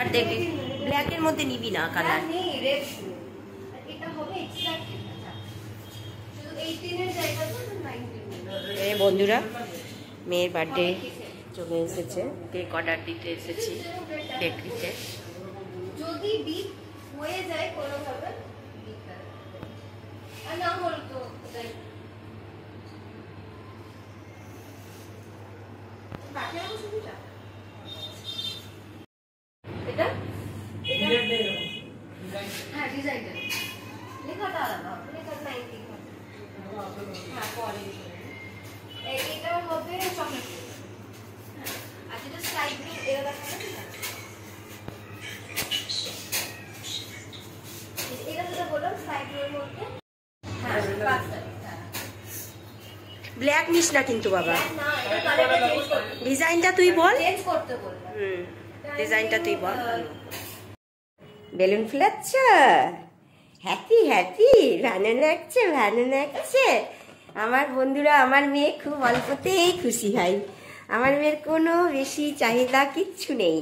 আর দেখি ব্ল্যাকের মধ্যে নিবি না কালার নেই, রেড শুধু এটা হবে এক্স্যাক্ট শুধু 18 এর জায়গাটা 19 এই বন্ধুরা মেয়ের বার্থডে চলে এসেছে, কেক অর্ডার দিতে এসেছি বেকারিতে। যদি বিট হয়ে যায় কোনোভাবে আর না হলো তো কাটে না সুবিধা এটা হ্যাঁ ডিজাইনটা লেখাটা আলাদা লেখা 19 হ্যাঁ পরে এইটা হবে চকলেট আর যেটা স্কাই ব্লু এর দেখানো এটা যেটা বললাম স্কাই ব্লু এর মধ্যে হ্যাঁ 5 তারিখ ব্ল্যাক নিস না কিন্তু বাবা, না এটা কালারটা চেঞ্জ করতে ডিজাইনটা তুই বল, চেঞ্জ করতে বললাম ডিজাইনটা তুই বল। বেলুন ফুলাচ্ছ, হ্যাপি হ্যাপি, ভালো লাগছে ভালো লাগছে। আমার বন্ধুরা, আমার মেয়ে খুব অল্পতেই খুশি হয়। আমার মেয়ের কোনো বেশি চাহিদা কিচ্ছু নেই,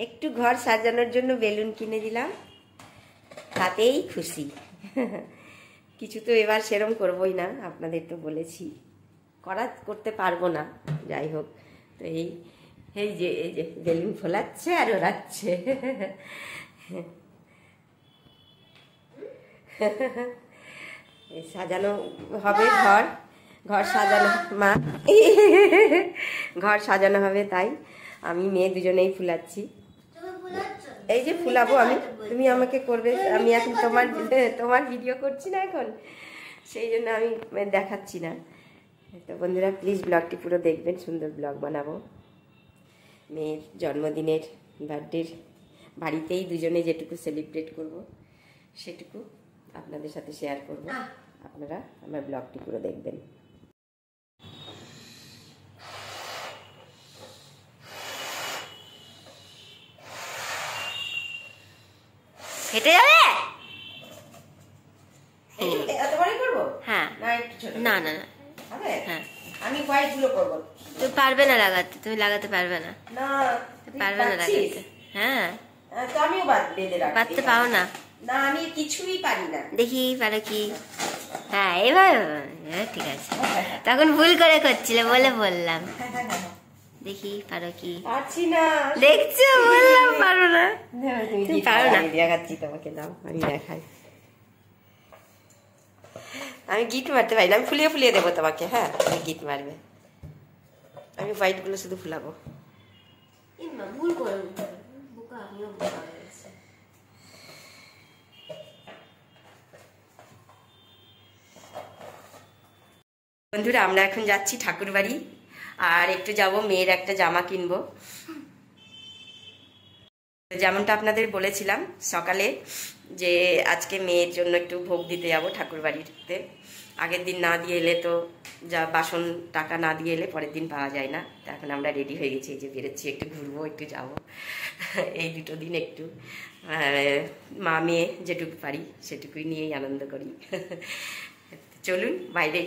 একটু ঘর সাজানোর জন্য বেলুন কিনে দিলাম, তাতেই খুশি। কিছু তো এবার সেরম করবোই না, আপনাদের তো বলেছি করতে পারবো না, যাই হোক। তো এই যে বেলুন ফোলাচ্ছে আর ওড়াচ্ছে। সাজানো হবে ঘর সাজানো, মা ঘর সাজানো হবে, তাই আমি মেয়ে দুজনেই ফুলাচ্ছি। এই যে ফুলাবো আমি, তুমি আমাকে করবে, আমি এখন তোমার ভিডিও করছি না এখন, সেই জন্য আমি দেখাচ্ছি না। তো বন্ধুরা প্লিজ ব্লগটি পুরো দেখবেন, সুন্দর ব্লগ বানাবো। মেয়ের জন্মদিনের বার্থডের বাড়িতেই দুজনে যেটুকু সেলিব্রেট করব সেটুকু আপনাদের সাথে শেয়ার করব, আপনারা আমার ব্লগটি পুরো দেখবেন। হেঁটে যাবে? এতবারই করবো? হ্যাঁ, না না না, হ্যাঁ আমি কয়েকগুলো করবো। তুমি পারবে না লাগাতে, তুমি লাগাতে পারবে না, পারবে না লাগাতে। হ্যাঁ তো আমিও পারতে পাও না, না আমি কিছুই পারি না। দেখি পারো কি? হ্যাঁ এবার ঠিক আছে, তখন ভুল করে করছিলে বলে বললাম। দেখি পারো কি? পারছি না, দেখছো বললাম পারো না, তুমি পারো না। দেখাচ্ছি তোমাকে, দাও আমি দেখাই। আমি গিট মারতে পারি না, আমি ফুলিয়ে ফুলিয়ে দেবো তোমাকে। হ্যাঁ তুমি গিট মারবে, আমি হোয়াইট গুলো শুধু ফুলাবো। ভুল করে বন্ধুরা, আমরা এখন যাচ্ছি ঠাকুর বাড়ি, আর একটু যাব মেয়ের একটা জামা কিনবো। যেমনটা আপনাদের বলেছিলাম সকালে, যে আজকে মেয়ের জন্য একটু ভোগ দিতে যাব ঠাকুর বাড়িতে। আগের দিন না দিয়ে এলে তো, যা বাসন টাকা না দিয়ে এলে পরের দিন পাওয়া যায় না। তো এখন আমরা রেডি হয়ে গেছি, এই যে বেরোচ্ছি, একটু ঘুরবো, একটু যাব। এই দুটো দিন একটু মা মেয়ে যেটুকু পারি সেটুকুই নিয়েই আনন্দ করি। চলুন বাইরে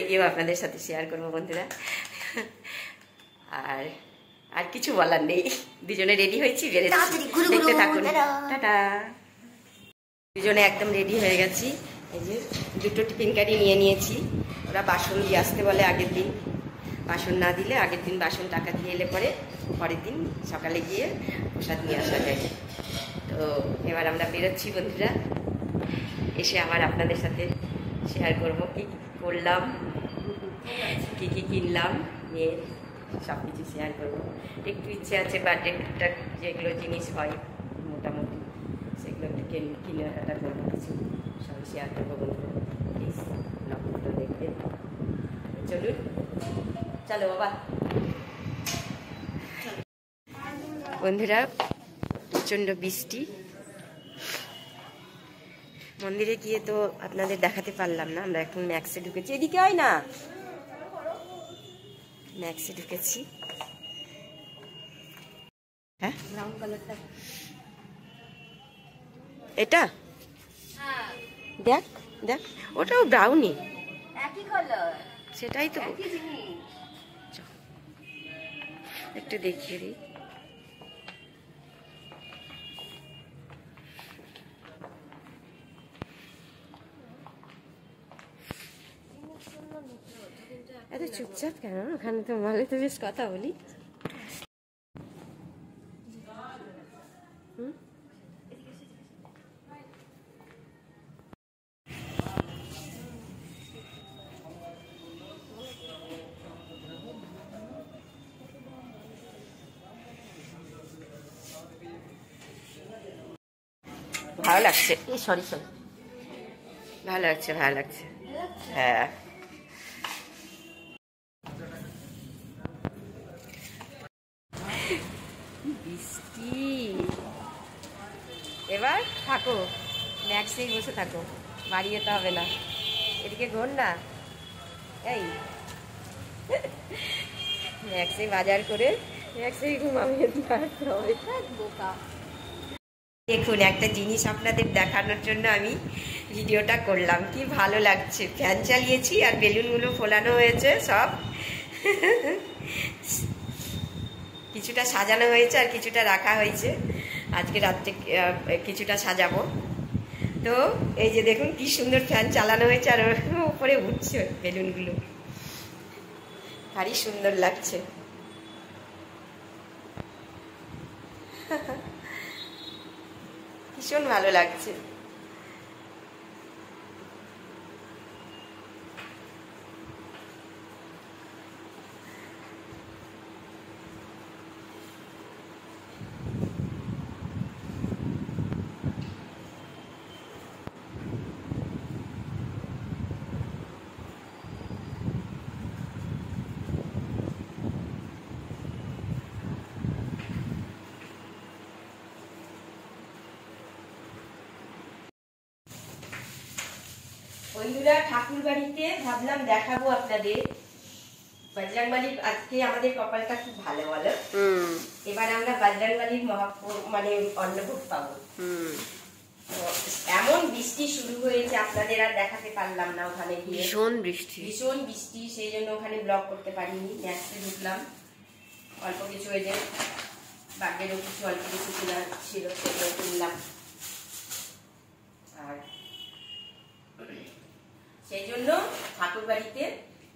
গিয়েও আপনাদের সাথে শেয়ার করবো বন্ধুরা। আর কিছু বলার নেই, দুজনে রেডি হয়েছি, বেরোচ্ছি, দেখতে থাকুন। টাটা। দুজনে একদম রেডি হয়ে গেছি, এই যে দুটো টিফিন ক্যারি নিয়ে নিয়েছি। ওরা বাসন দিয়ে আসতে বলে আগের দিন, বাসন না দিলে আগের দিন বাসন টাকা দিয়ে এলে পরের দিন সকালে গিয়ে প্রসাদ নিয়ে আসা যায়। তো এবার আমরা বেরোচ্ছি বন্ধুরা, এসে আবার আপনাদের সাথে শেয়ার করবো কি করলাম, কি কিনলাম, নিয়ে সব কিছু শেয়ার করবো। একটু ইচ্ছে আছে বার্থডে টুকটাক যেগুলো জিনিস হয় মোটামুটি, সেগুলো একটু কেনাকাটা করবো, কিছু সবাই শেয়ার করবো বন্ধুরা। প্লিজ ব্লগগুলো দেখবে। চলুন, চলো বাবা। বন্ধুরা প্রচণ্ড বৃষ্টি, মন্দিরে গিয়ে তো আপনাদের দেখাতে পারলাম না। আমরা এখন ম্যাক্সে ঢুকেছি, এদিকে হয় না, ম্যাক্সে ঢুকেছি। হ্যাঁ ব্রাউন কালারটা, এটা দেখ দেখ, ওটাও ব্রাউনি, একই কালার, সেটাই তো একটু দেখিয়ে দিই। এত চুপচাপ কেন? ওখানে তো ভালো, তো বেশ কথা বলি। ভালো লাগছে, এই সরি সরি, ভালো লাগছে, ভালো লাগছে। হ্যাঁ, বৃষ্টি। এবার থাকো, ম্যাক্সেই বসে থাকো, বাড়ি যেতে হবে না। এদিকে ঘোর না, এই ম্যাক্সেই বাজার করে ম্যাক্সেই ঘুমাবে, হবে বোকা। দেখুন, একটা জিনিস আপনাদের দেখানোর জন্য আমি ভিডিওটা করলাম। কি ভালো লাগছে, ফ্যান চালিয়েছি আর বেলুনগুলো ফোলানো হয়েছে সব। কিছুটা সাজানো হয়েছে আর কিছুটা রাখা হয়েছে, আজকে রাত্রে কিছুটা সাজাবো। তো এই যে দেখুন কি সুন্দর ফ্যান চালানো হয়েছে আর উপরে উঠছে বেলুনগুলো, ভারী সুন্দর লাগছে। ভীষণ ভালো লাগছে। বন্ধুরা, ঠাকুর বাড়িতে ভাবলাম দেখাবো আপনাদের বজরংবলীর। আজকে আমাদের কপালটা খুব ভালো, বলো। এবার আমরা বজরংবলীর মানে অন্নভোগ পাবো। এমন বৃষ্টি শুরু হয়েছে, আপনাদের আর দেখাতে পারলাম না ওখানে গিয়ে। ভীষণ বৃষ্টি, ভীষণ বৃষ্টি, সেই জন্য ওখানে ব্লগ করতে পারিনি। ম্যাক্সে ঢুকলাম, অল্প কিছু ওই যে বার্থডেরও কিছু অল্প কিছু কেনা ছিল, সেগুলো কিনলাম। আর সেই জন্য ঠাকুর বাড়িতে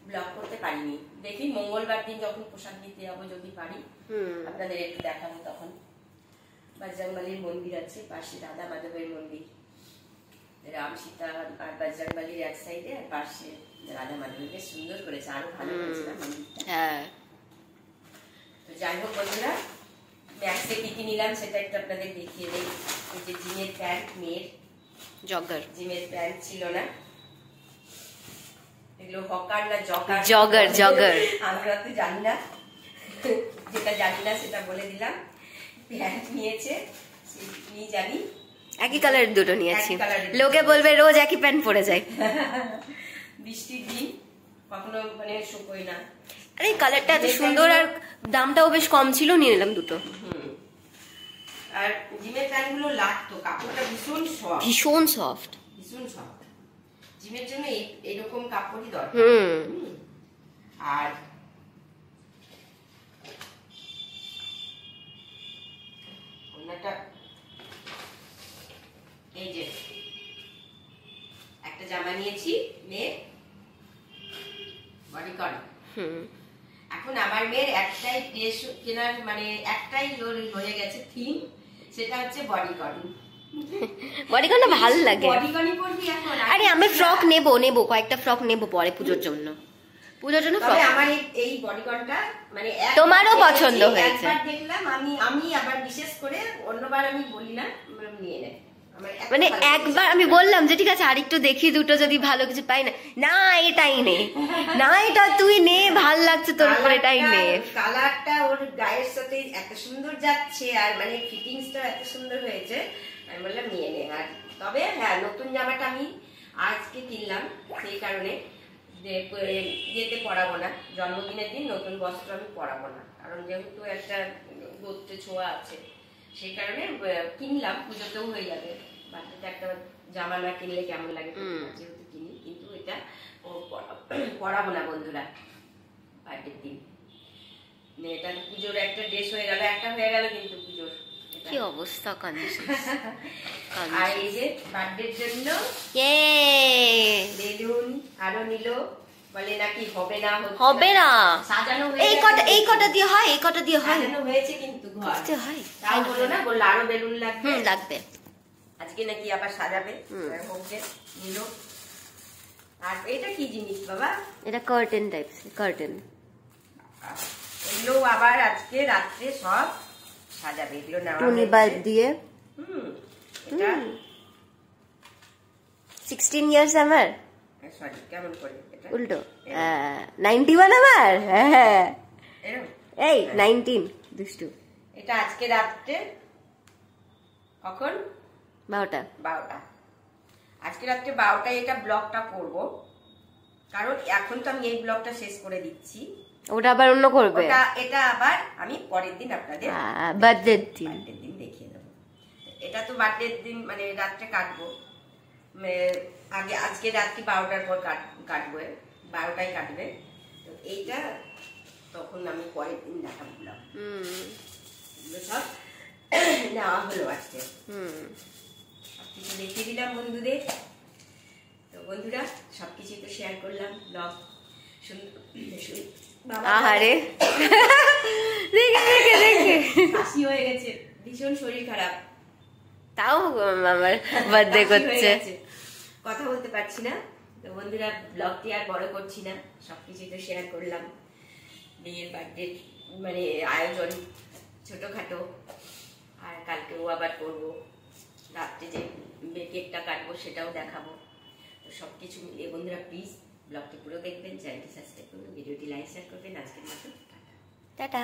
ব্লগ করতে পারিনি। দেখি মঙ্গলবার দিন যখন প্রসাদ দিতে যাবো, যদি পারি আপনাদের একটু দেখাবো। তখন বজরংবলীর মন্দির আছে পাশে, রাধা মাধবের মন্দির, রাম সীতা আর বজরংবলীর এক সাইডে, আর পাশে রাধা মাধবের। বেশ সুন্দর করেছে, আরো ভালো করেছে না মন্দিরটা? হ্যাঁ। তো যাই হোক বন্ধুরা, ম্যাক্সে কি কি নিলাম সেটা একটু আপনাদের দেখিয়ে দেই। এই যে জিমের প্যান্ট, মেয়ের জগার, জিমের প্যান্ট ছিল না, এগুলো হকার না জগার? Jogger, jogger. আমরা তো জানি না, যেটা জানি না সেটা বলে দিলাম। প্যান্ট নিয়েছে, নিয়ে জানি একই কালারের দুটো নিয়েছি। লোকে বলবে রোজ একই প্যান্ট পরে যায়। বৃষ্টির দিন কখনো মানে শুকোয় না। আরে কালারটা এত সুন্দর আর দামটাও বেশ কম ছিল, নিয়ে নিলাম দুটো। আর জিমের প্যান্ট গুলো লাগতো, কাপড়টা ভীষণ সফট, ভীষণ সফট, ভীষণ সফট। জিমের জন্য এইরকম কাপড়ই দরকার। আর অন্যটা এই যে একটা জামা নিয়েছি মেয়ে, বডিকন। এখন আমার মেয়ের একটাই ড্রেস কেনার মানে একটাই হয়ে গেছে থিম, সেটা হচ্ছে বডিকন। বডিকনটা ভালো লাগে, বডিকনই পরবি এখন। আরে আমি ফ্রক নেব কয়েকটা ফ্রক নেব পরে পুজোর জন্য। পুজোর জন্য ফ্রক। আমার এই বডিকনটা মানে তোমারও পছন্দ হয়েছে, একবার দেখলাম আমি আবার বিশেষ করে, অন্যবার আমি বলি না, নিয়ে নেয়। মানে একবার আমি বললাম যে ঠিক আছে আরেকটু দেখি, দুটো যদি ভালো কিছু পাই। না না এটাই নে, না এটা তুই নে, ভাল লাগছে তোর উপর, এটাই নে। কালারটা ওর গায়ের সাথে এত সুন্দর যাচ্ছে, আর মানে ফিটিংসটা এত সুন্দর হয়েছে, আমি বললাম নিয়ে নে। আর তবে হ্যাঁ, নতুন জামাটা আমি আজকে কিনলাম, সেই কারণে যেতে পরাবো না, জন্মদিনের দিন নতুন বস্ত্র আমি পরাবো না, কারণ যেহেতু একটা গোত্রে ছোঁয়া আছে, সেই কারণে কিনলাম। পুজোতেও হয়ে যাবে, বাচ্চাটা একটা জামা না কিনলে কেমন লাগে, যেহেতু কিনি। কিন্তু এটা পরাবো না বন্ধুরা বার্থডের দিন। এটা পুজোর একটা ড্রেস হয়ে গেল, একটা হয়ে গেল, কিন্তু পুজোর কি অবস্থা। আর এই যে বার্থডের জন্য বেলুন আরো নিল বলে নাকি হবে না, হবে না, সাজানো এই কটা দিয়ে হয়, এই কটা দিয়ে হয়, সাজানো হয়েছে কিন্তু ঘর হয় তাও বলো না, বললো আরো বেলুন লাগবে। লাগবে। আজকে নাকি আবার সাজাবে, হোমকে নিল। আর এটা কি জিনিস বাবা? এটা কার্টেন টাইপস, কার্টেন। এগুলো আবার আজকে রাত্রে সব সাজাবে, এগুলো নেওয়া টুনি বাল্ব দিয়ে। এটা 16 ইয়ার্স আমার, সরি কেমন করে এটা উল্টো 91 আমার, হ্যাঁ এরকম এই 19 দুষ্টু। এটা আজকে রাত্রে কখন? 12টা। আজকে রাত্রে 12টায় এটা ব্লগটা করব, কারণ এখন তো আমি এই ব্লগটা শেষ করে দিচ্ছি, ওটা আবার অন্য করবে, এটা আবার আমি পরের দিন আপনাদের বার্থডে দিন দেখিয়ে দেবো। এটা তো বার্থডে দিন মানে রাত্রে কাটবো, আগে আজকে রাত্রি 12টার পর কাটবো, 12টায় কাটবে। তো এইটা তখন আমি পরের দিন দেখাবো ব্লগ। সব নেওয়া হলো আজকে, সবকিছু দেখিয়ে দিলাম বন্ধুদের। তো বন্ধুরা সবকিছু তো শেয়ার করলাম, ব্লগ আহারে দেখে দেখে দেখে কাশি হয়ে গেছে, ভীষণ শরীর খারাপ, তাও আমার বার্থডে করছে, কথা বলতে পারছি না। তো বন্ধুরা ব্লগটি আর বড় করছি না, সবকিছু তো শেয়ার করলাম। মেয়ের বার্থডে মানে আয়োজন ছোটখাটো, আর কালকেও আবার করবো, রাত্রে যে কেকটা কাটবো সেটাও দেখাবো। তো সবকিছু মিলিয়ে বন্ধুরা প্লিজ ব্লগটি পুরো দেখবেন, চ্যানেলটি সাবস্ক্রাইব করবেন, ভিডিওটি লাইক শেয়ার করবেন। আজকের মতো টাটা।